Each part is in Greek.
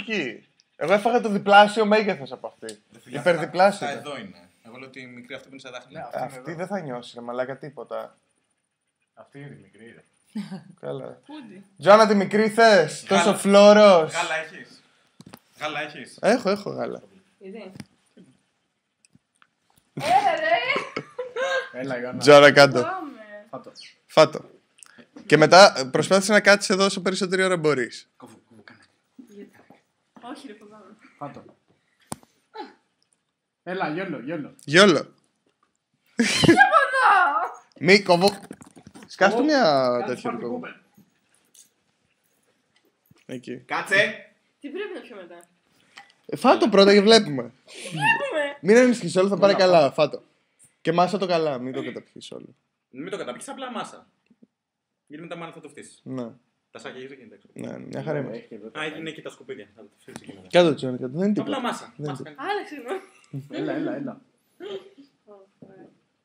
λογική. Εγώ έφαγα το διπλάσιο μέγεθος από αυτή. Υπερδιπλάσιο. Αυτά εδώ είναι. Εγώ λέω ότι η μικρή αυτή που είναι στα δάχτυλα. Αυτή δεν θα νιώσει, ρε μαλάκα, τίποτα. Αυτή είναι η μικρή, ρε. Καλά. Τζόνα, τη μικρή θες, τόσο φλόρος. Γάλα έχεις. Γάλα έχεις. Έχω γάλα. Γιατί. Έλα, Ιωάννα. Τζόνα, κάτω. Πάμε. Φάτο. Φάτο. Και μετά προσπάθησε να κάτσεις εδώ όσο περισσότερη ώρα μπορείς. Κόβω, κάνε. Όχι, ρε, φοβάμαι. Φάτο. Έλα, γιόλο. Γιόλο. Μη κόβω. Σκάφτου μια τέτοια του κόβω. Εκεί. Κάτσε! Τι πρέπει να πιω μετά. Φάτο πρώτα και βλέπουμε. Βλέπουμε. Μην ανησυχείς, όλο θα πάρει καλά. Φάτο. Και μάσα το καλά, μην το καταπιείς όλο. Μην το καταπίξεις, απλά μάσα. Γιατί μετά μάλλον θα το φτύσεις. Ναι, Τα σάκια έχεις εκεί εντάξει. ναι, μια χαρά είμαστε. Α, είναι εκεί τα σκουπίδια. Θα το φτύσεις εκεί μετά. Κάτω, Τζόνα, κάτω. Δεν είναι Απλά τίποτα. μάσα. Δεν Μάσα είναι κάνει. Άλλαξε γνώμη. Έλα.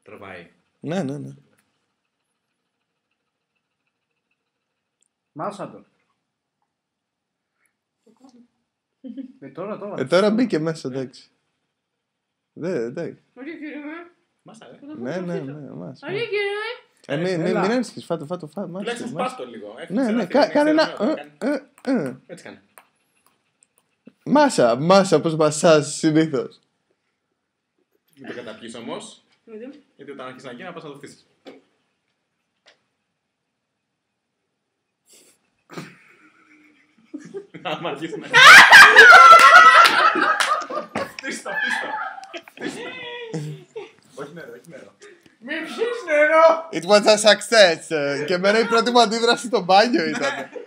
Τραβάει. Ναι. Μάσα τον. Τώρα. Τώρα μπήκε μέσα, εντάξει. Εντάξει. Όχι, κύριε μου. Μάσα, Ναι, μάσα. Όχι, κύριε μου. Μην Έλα. ανησυχείς, φάτο, μάσα. Τουλάχιστον σπάστο λίγο. Ναι, κάνε ένα. Έτσι κάνει. Μάσα, όπως μασάς συνήθως. Μην το καταπιείς όμως. Γιατί. Γιατί όταν αρχίσεις να γίνει, να πας να το φτύσεις. Άμα αρχίσεις να... Φτύστο. Όχι νερό. Μη πιείς νερό! It was a success. Και εμένα η πρώτη μου αντίδραση στο μπάνιο ήταν. Εντάξει,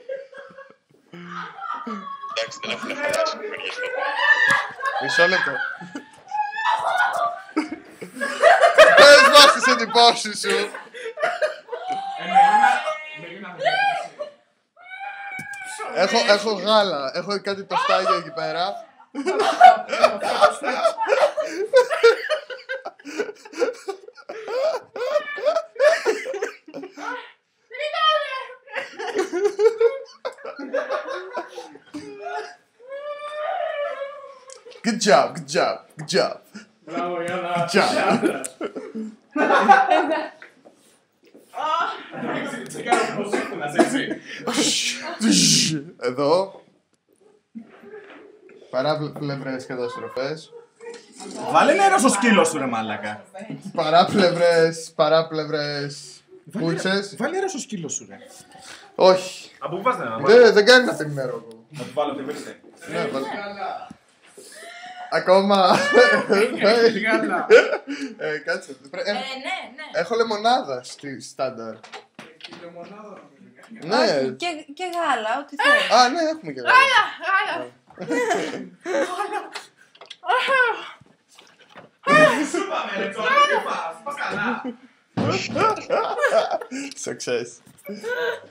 δεν έχουν χαλάσει. Μισό λεπτό. Πες μας τις εντυπώσεις σου. Έχω γάλα, έχω κάτι τοστάγιο εκεί πέρα. Good job. Μπράβο, Ιωάννα. Τσεκάρω πως έχουνας, έτσι. Εδώ. Παράπλευρες καταστροφές. Βάλε νερό στο σκύλο σου, ρε μάλακα. Παράπλευρες πούτσες. Βάλε νερό στο σκύλο σου, ρε. Όχι. Από πού βάζεις νερό, Δεν κάνει να πίνει νερό. να του βάλω τη βίρση. Ναι, ακόμα. Γάλα. Κάτσε. Ναι. Έχω λεμονάδα στη στάνταρ. Ναι. Και γάλα, ό,τι θέλει. Α, ναι, έχουμε και γάλα. Γάλα. Σου πάμε, ρε, τώρα τι πας, πας καλά. Success.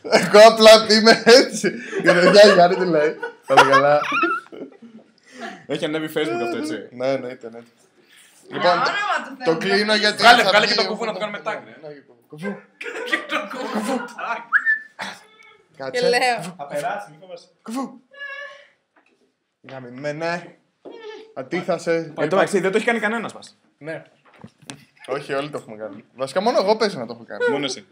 Εγώ απλά είμαι έτσι. Για το Γιάννη τι λέει. Πάμε καλά. Έχει ανέβει Facebook αυτό, έτσι. Ναι, ήταν. Λοιπόν, το κλείνω γιατί. Βγάλε και το κουβού να το κάνουμε tag, ρε. Κουβού. Και το κουβού tag. Κάτσε. Και λέω. Θα περάσει, μη φοβάσαι. Κουβού. Γαμημένε. Ατίθασε. Εντάξει, δεν το έχει κάνει κανένας μας. Ναι. Όχι, όλοι το έχουμε κάνει. Βασικά μόνο εγώ πες να το έχω κάνει. Μόνο εσύ.